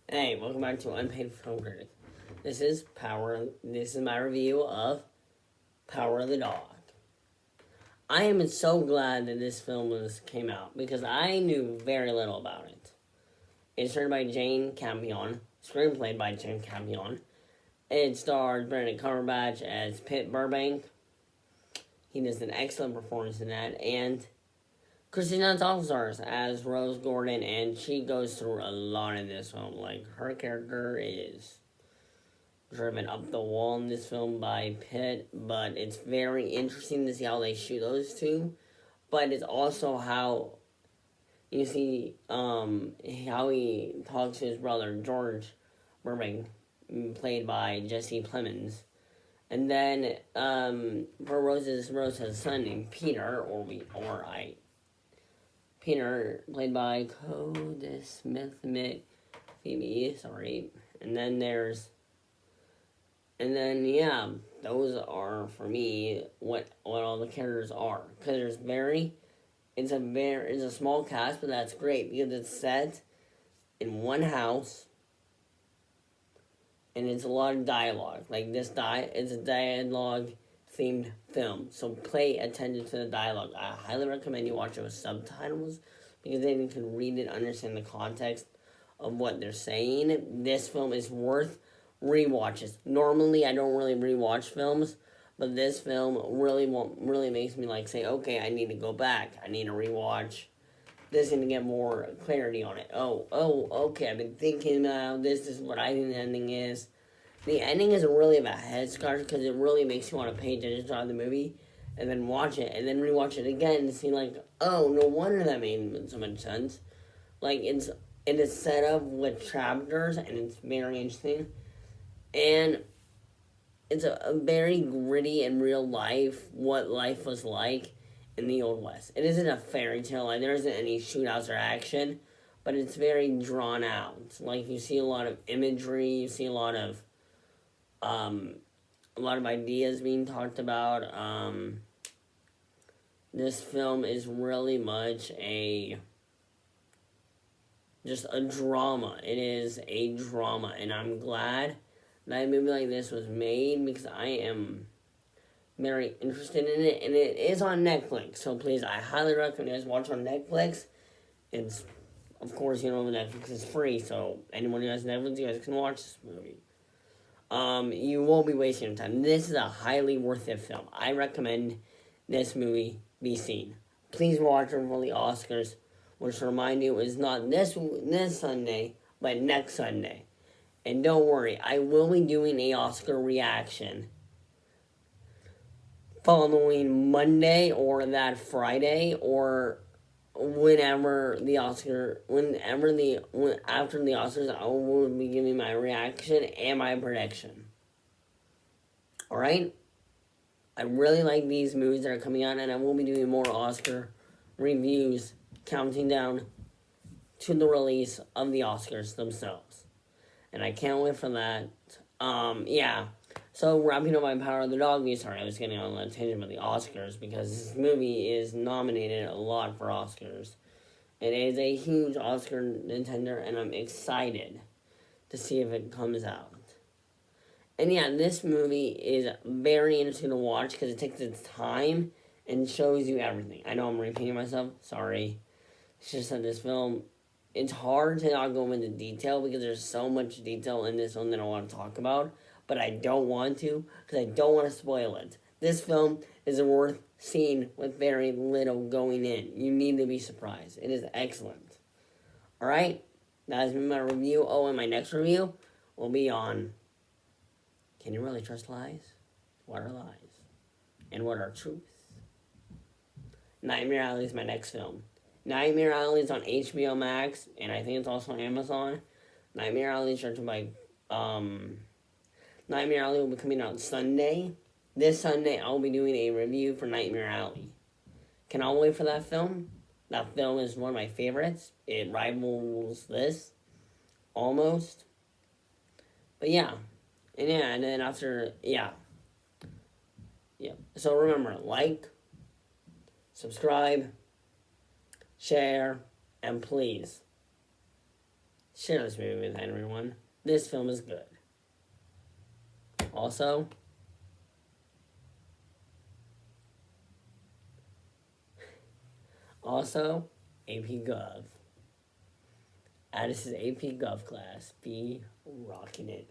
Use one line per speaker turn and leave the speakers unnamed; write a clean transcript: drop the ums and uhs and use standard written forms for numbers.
Hey, welcome back to Unpaid Film Critic. This is my review of Power of the Dog. I am so glad that this film came out because I knew very little about it. It's written by Jane Campion, screenplayed by Jane Campion. It stars Benedict Cumberbatch as Pitt Burbank. He does an excellent performance in that, and Kristen Dunst also stars as Rose Gordon, and she goes through a lot in this film. Like, her character is driven up the wall in this film by Pitt, but it's very interesting to see how they shoot those two. But it's also how you see how he talks to his brother, George Burbank, played by Jesse Plemons. And then for Rose has a son named Peter, Peter, played by Cody Smith Phoebe, sorry. And then those are for me what all the characters are. Because it's a small cast, but that's great because it's set in one house, and it's a lot of dialogue. Like it's a dialogue themed film, so pay attention to the dialogue. I highly recommend you watch it with subtitles because then you can read it, understand the context of what they're saying. This film is worth rewatches. Normally, I don't really rewatch films, but this film really makes me like say, okay, I need to go back. I need to rewatch this and to get more clarity on it. Okay, I've been thinking about this. This is what I think the ending is. The ending isn't really about head scars because it really makes you want to pay attention to the movie and then watch it and then rewatch it again and see like, oh, no wonder that made so much sense. Like it is set up with chapters and it's very interesting. And it's a very gritty and real life, what life was like in the Old West. It isn't a fairy tale, like there isn't any shootouts or action, but it's very drawn out. Like you see a lot of imagery, you see a lot of ideas being talked about. This film is really much just a drama. It is a drama, and I'm glad that a movie like this was made because I am very interested in it, and it is on Netflix. So please, I highly recommend you guys watch on Netflix. It's, of course, Netflix is free, so anyone who has Netflix, you guys can watch this movie. You won't be wasting your time. This is a highly worth it film. I recommend this movie be seen. Please watch it for the Oscars, which remind you is not this Sunday, but next Sunday. And don't worry, I will be doing a Oscar reaction following Monday or that Friday or after the Oscars, I will be giving my reaction and my prediction. Alright? I really like these movies that are coming out, and I will be doing more Oscar reviews, counting down to the release of the Oscars themselves. And I can't wait for that. So, wrapping up my Power of the Dog review, sorry, I was getting on a tangent about the Oscars, because this movie is nominated a lot for Oscars. It is a huge Oscar contender, and I'm excited to see if it comes out. And this movie is very interesting to watch because it takes its time and shows you everything. I know I'm repeating myself, sorry. It's just that this film, it's hard to not go into detail because there's so much detail in this one that I want to talk about, but I don't want to because I don't want to spoil it. This film is worth seeing with very little going in. You need to be surprised. It is excellent. Alright? That has been my review. Oh, and my next review will be on Can You Really Trust Lies? What are lies? And what are truths? Nightmare Alley is my next film. Nightmare Alley is on HBO Max, and I think it's also on Amazon. Nightmare Alley is directed by, Nightmare Alley will be coming out Sunday. This Sunday, I'll be doing a review for Nightmare Alley. Cannot wait for that film. That film is one of my favorites. It rivals this, almost. But and then after, So remember, like, subscribe, share, and please Share this movie with everyone. This film is good. Also, AP Gov. Addis's AP Gov class. Be rocking it.